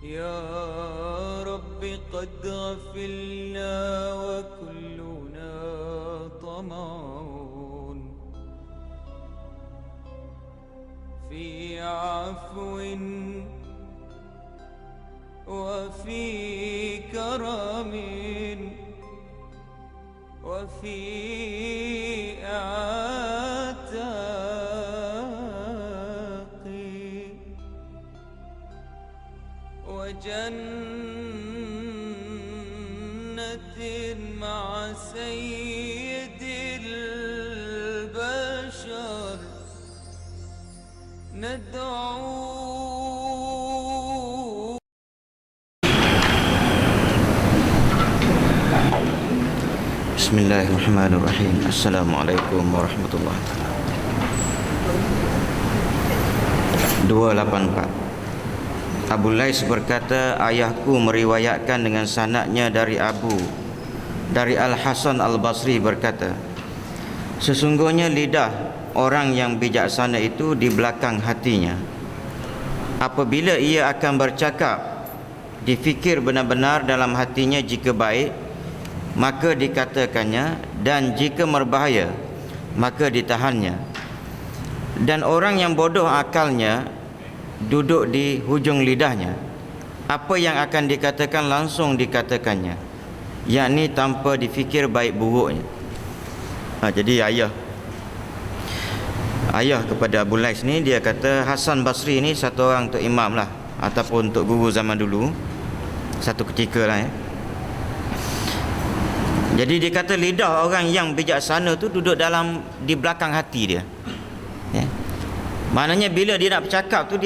يا رب قد غفلنا وكلنا طمع في عفو وفي كرم وفي عتاق وجنة مع سيد البشر ندعو. Bismillahirrahmanirrahim. Assalamualaikum warahmatullahi wabarakatuh. 284. Abu Lais berkata, ayahku meriwayatkan dengan sanadnya dari Al-Hasan Al-Basri berkata, sesungguhnya lidah orang yang bijaksana itu di belakang hatinya. Apabila ia akan bercakap, difikir benar-benar dalam hatinya, jika baik maka dikatakannya, dan jika berbahaya maka ditahannya. Dan orang yang bodoh akalnya duduk di hujung lidahnya. Apa yang akan dikatakan langsung dikatakannya, yakni tanpa difikir baik buruknya. Jadi ayah kepada Abu Lais ni, dia kata Hasan Basri ni satu orang untuk imam lah, ataupun untuk guru zaman dulu, satu ketika lah Jadi dia kata lidah orang yang bijaksana tu duduk di belakang hati dia. Maknanya bila dia nak bercakap tu,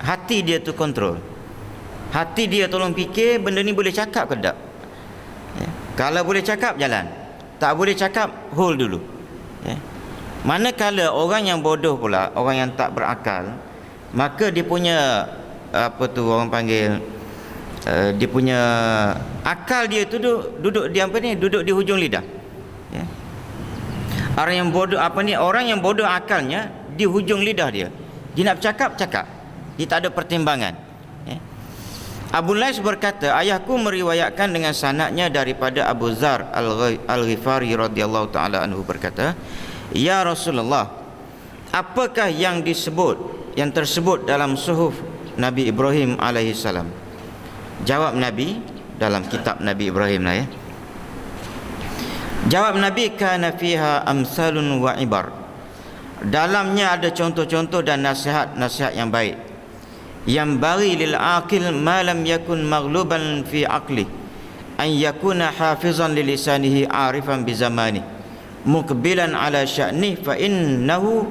hati dia tu kontrol. Hati dia tolong fikir benda ni boleh cakap ke tak. Kalau boleh cakap, jalan. Tak boleh cakap, hold dulu. Manakala orang yang bodoh pula, orang yang tak berakal, maka dia punya orang panggil, dia punya akal dia tu duduk di hujung lidah. Orang yang bodoh orang yang bodoh akalnya di hujung lidah dia. Dia nak bercakap, cakap. Dia tak ada pertimbangan. Abu Lais berkata, ayahku meriwayatkan dengan sanadnya daripada Abu Dzar Al-Ghifari radhiyallahu taala anhu berkata, ya Rasulullah, apakah yang tersebut dalam suhuf Nabi Ibrahim alaihi salam? Jawab Nabi, dalam kitab Nabi Ibrahim lah Jawab Nabi, kana fiha amsalun wa ibar. Dalamnya ada contoh-contoh dan nasihat-nasihat yang baik. Yang bagi lil aqil ma lam yakun maghluban fi aqli, an yakuna hafizan li lisanihi arifan bi zamani muqbilan ala sya'ni, fa innahu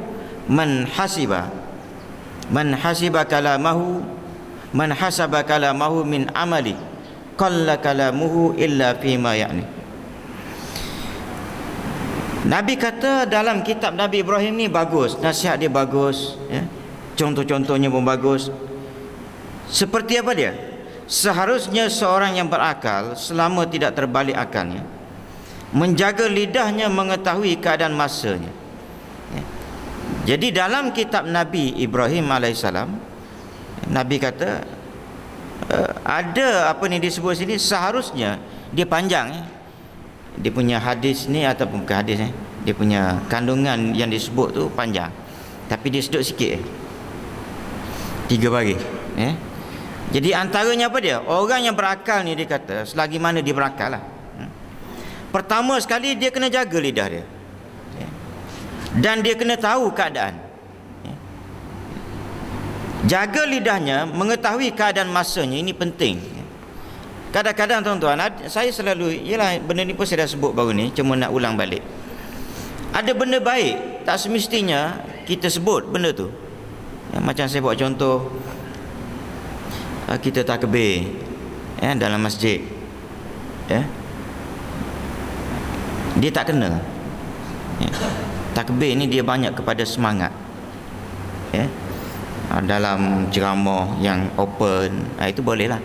man hasaba kalamahu min amali qalla kalamuhu illa fima ya'ni. Nabi kata dalam kitab Nabi Ibrahim ni bagus, nasihat dia bagus, contoh-contohnya pun bagus. Seperti apa dia? Seharusnya seorang yang berakal, selama tidak terbalik akalnya, menjaga lidahnya, mengetahui keadaan masanya. Jadi dalam kitab Nabi Ibrahim alaihissalam, Nabi kata ada disebut sini, seharusnya dia panjang dia punya hadis ni, ataupun bukan hadis dia punya kandungan yang disebut tu panjang, tapi dia sedut sikit 3 bagi Jadi antaranya apa dia? Orang yang berakal ni, dia kata selagi mana dia berakal lah, pertama sekali dia kena jaga lidah dia, dan dia kena tahu keadaan. Jaga lidahnya, mengetahui keadaan masanya, ini penting. Kadang-kadang tuan-tuan, saya selalu, benda ni pun saya dah sebut baru ni, cuma nak ulang balik. Ada benda baik, tak semestinya kita sebut benda tu. Macam saya buat contoh, kita takbir dalam masjid, dia tak kena. Takbir ni dia banyak kepada semangat. Dalam ceramah yang open, itu boleh lah.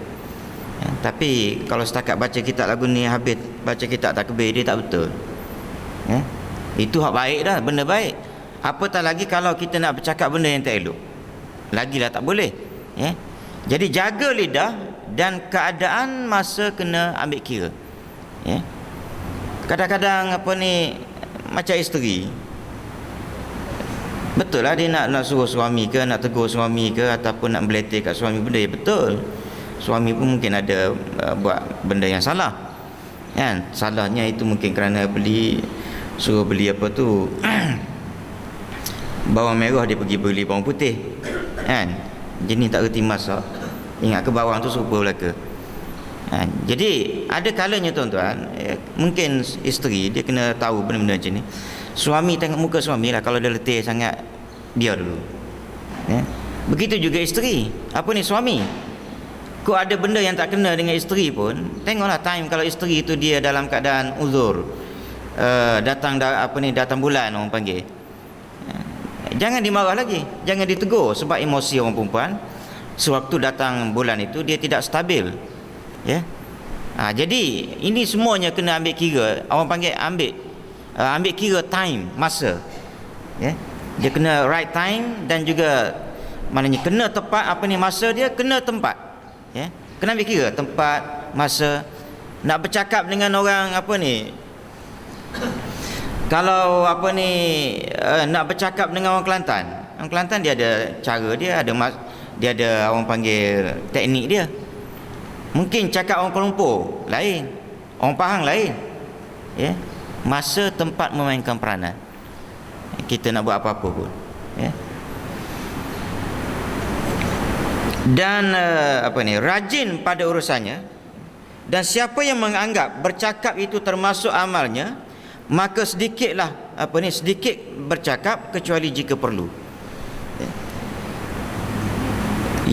Tapi kalau setakat baca kitab lagu ni, habis baca kitab takbir, dia tak betul. Itu hak baik dah, benda baik. Apatah lagi kalau kita nak bercakap benda yang tak elok, lagilah tak boleh. Jadi jaga lidah dan keadaan masa kena ambil kira. Ya. Kadang-kadang apa ni macam isteri. Betul lah dia nak suruh suami ke, nak tegur suami ke, ataupun nak beletir kat suami, benda yang betul. Suami pun mungkin ada buat benda yang salah. Kan? Salahnya itu mungkin kerana suruh beli apa tu bawang merah, dia pergi beli bawang putih. Kan? Jenis tak reti masak. Ingat ke bawang tu serupa belaka. Jadi ada kalanya tuan-tuan, mungkin isteri dia kena tahu benda-benda macam ni. Suami tengok muka suami lah, kalau dia letih sangat, biar dulu. Begitu juga isteri. Apa ni suami? Kau ada benda yang tak kena dengan isteri pun, tengoklah time kalau isteri tu dia dalam keadaan uzur, datang bulan orang panggil. Jangan dimarah lagi, jangan ditegur, sebab emosi orang perempuan sewaktu datang bulan itu dia tidak stabil. Ya. Jadi ini semuanya kena ambil kira. Orang panggil ambil kira time, masa. Ya. Dia kena right time dan juga maknanya kena tepat masa dia, kena tempat. Ya. Kena ambil kira tempat, masa. Nak bercakap dengan orang kalau nak bercakap dengan orang Kelantan. Orang Kelantan dia ada cara dia, ada orang panggil teknik dia. Mungkin cakap orang Kuala Lumpur lain, orang Pahang lain. Ya. Masa tempat memainkan peranan. Kita nak buat apa-apa pun. Ya. Dan rajin pada urusannya. Dan siapa yang menganggap bercakap itu termasuk amalnya, maka sedikit bercakap kecuali jika perlu. Ya.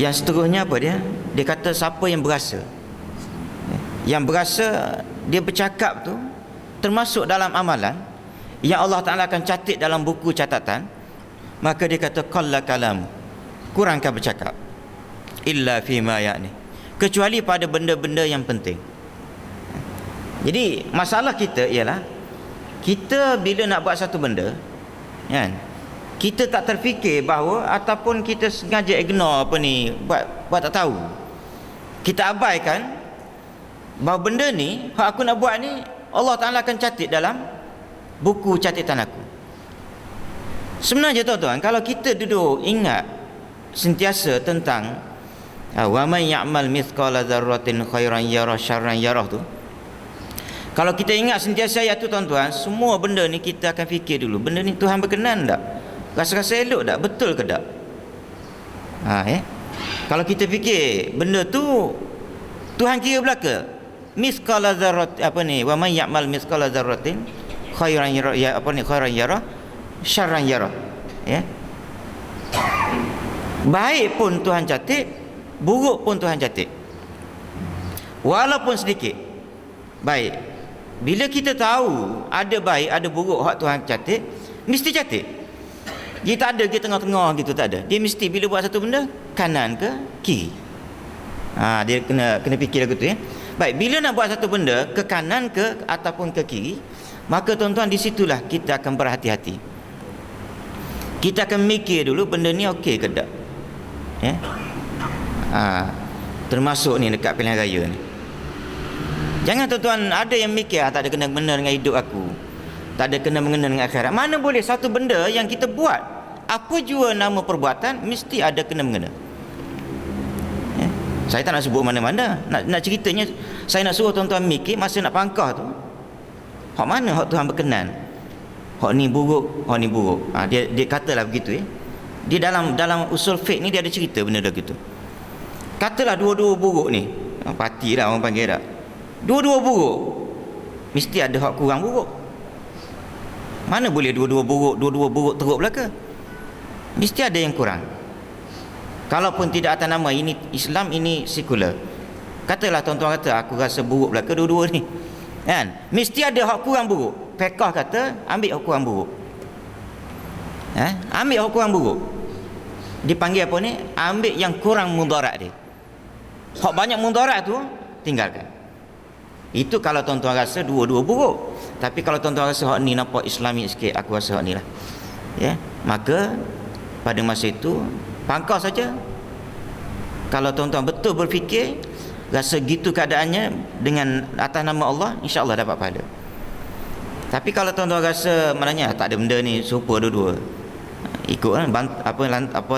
Yang seterusnya apa dia? Dia kata siapa yang berasa. Yang berasa dia bercakap tu termasuk dalam amalan yang Allah Ta'ala akan catat dalam buku catatan, maka dia kata qalla kalam, kurangkan bercakap, illa fima ya'ni, kecuali pada benda-benda yang penting. Jadi masalah kita ialah kita bila nak buat satu benda, kan, kita tak terfikir bahawa, ataupun kita sengaja ignore buat tak tahu, kita abaikan bahawa benda ni hak aku nak buat ni Allah Ta'ala akan catat dalam buku catatan aku. Sebenarnya tuan-tuan, kalau kita duduk ingat sentiasa tentang wa may ya'mal mithqala dzarratin khairan yarah syarran yarah tu, kalau kita ingat sentiasa ayat tu tuan-tuan, semua benda ni kita akan fikir dulu, benda ni Tuhan berkenan tak? Rasa-rasa elok tak? Betul ke tak? Kalau kita fikir benda tu Tuhan kira belaka, mithqala dzarrat wa may ya'mal mithqala dzarratin khairan yarah khairan yarah syarran yarah. Ya. Baik pun Tuhan catat, buruk pun Tuhan catat. Walaupun sedikit. Baik. Bila kita tahu ada baik, ada buruk hak Tuhan catat, mesti catat. Dia tak ada dia tengah-tengah gitu, tak ada. Dia mesti bila buat satu benda, kanan ke kiri. Dia kena fikir lagu tu, ya. Baik, bila nak buat satu benda ke kanan ke ataupun ke kiri, maka tuan-tuan di situlah kita akan berhati-hati. Kita akan mikir dulu benda ni okey ke tak. Ya. Termasuk ni dekat pilihan raya ni. Jangan tuan-tuan ada yang mikir tak ada kena-mengena dengan hidup aku, tak ada kena-mengena dengan akhirat. Mana boleh satu benda yang kita buat, apa jua nama perbuatan, mesti ada kena-mengena. Saya tak nak sebut mana-mana. Nak ceritanya, saya nak suruh tuan-tuan mikir masa nak pangkah tu, hak mana hak Tuhan berkenan, hak ni buruk, hak ni buruk. Dia katalah begitu, ya. Dia dalam usul fiqh ni dia ada cerita benda dah gitu. Katalah dua-dua buruk ni, parti lah orang panggil tak, dua-dua buruk, mesti ada hak kurang buruk. Mana boleh dua-dua buruk teruk belaka. Mesti ada yang kurang. Kalaupun tidak atas nama ini Islam, ini sekular, katalah tuan-tuan kata aku rasa buruk belaka dua-dua ni, kan, mesti ada hak kurang buruk. Fiqh kata ambil hak kurang buruk. Ambil hak kurang buruk, dipanggil apa ni, ambil yang kurang mudarat dia. Hak banyak mudarat tu tinggalkan. Itu kalau tuan-tuan rasa dua-dua buruk. Tapi kalau tuan-tuan rasa hak ni nampak Islami sikit, aku rasa hak ni lah, ya, maka pada masa itu pangkah saja. Kalau tuan-tuan betul berfikir, rasa gitu keadaannya dengan atas nama Allah, insya-Allah dapat pahala. Tapi kalau tuan-tuan rasa maknanya tak ada benda ni, serupa dua-dua, ikut kan apa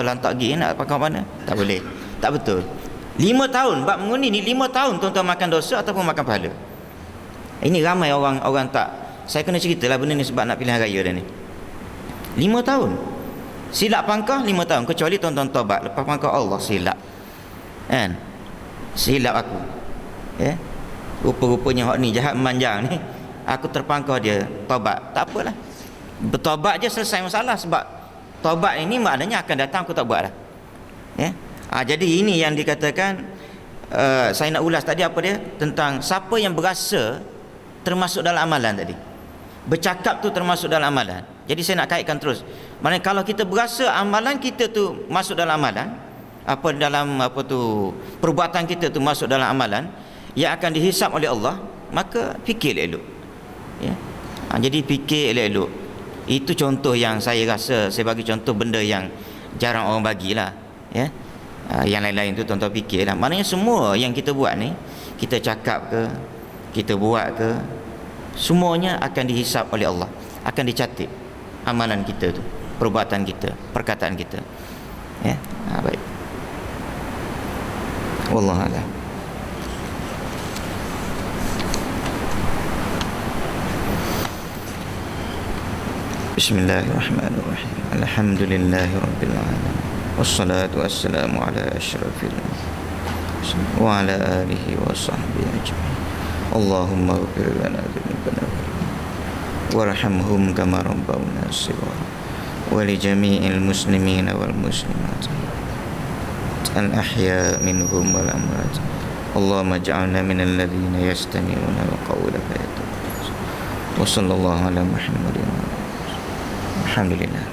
lantak pergi nak pakai mana, tak boleh, tak betul. 5 tahun bab mengundi ni, 5 tahun tuan-tuan makan dosa ataupun makan pahala. Ini ramai orang tak. Saya kena ceritalah benda ni sebab nak pilihan raya dah ni. 5 tahun silap pangkah, 5 tahun, kecuali tuan-tuan taubat lepas pangkah Allah silap kan, silap aku rupa-rupanya hak ni jahat memanjang ni, aku terpangkah dia, taubat, tak apalah, bertaubat je selesai masalah. Sebab taubat ini maknanya akan datang aku tak buat dah. Jadi ini yang dikatakan, saya nak ulas tadi apa dia, tentang siapa yang berasa termasuk dalam amalan tadi. Bercakap tu termasuk dalam amalan. Jadi saya nak kaitkan terus. Maknanya kalau kita berasa amalan kita tu masuk dalam amalan, perbuatan kita tu masuk dalam amalan yang akan dihisap oleh Allah, maka fikir elok. Jadi fikir elok. Itu contoh yang saya rasa, saya bagi contoh benda yang jarang orang bagilah. Yang lain-lain tu tuan-tuan fikirlah. Maknanya semua yang kita buat ni, kita cakap ke, kita buat ke, semuanya akan dihisap oleh Allah, akan dicatat amalan kita tu, perbuatan kita, perkataan kita. Baik. Wallahu a'lam. Bismillahirrahmanirrahim. Alhamdulillahirabbil alamin. Wassalatu wassalamu ala asyrafil mursalin wa ala alihi wa sahbihi ajma'in. Allahumma ighfir lana dzunubana warhamhum kama rabbawna shighara wa li jami'il muslimina wal muslimat al ahya minhum wal amwat. Allahumma ij'alna minal ladzina yastami'una al-qawla fayattabi'una. Wa sallallahu ala Muhammadin. Alhamdulillah.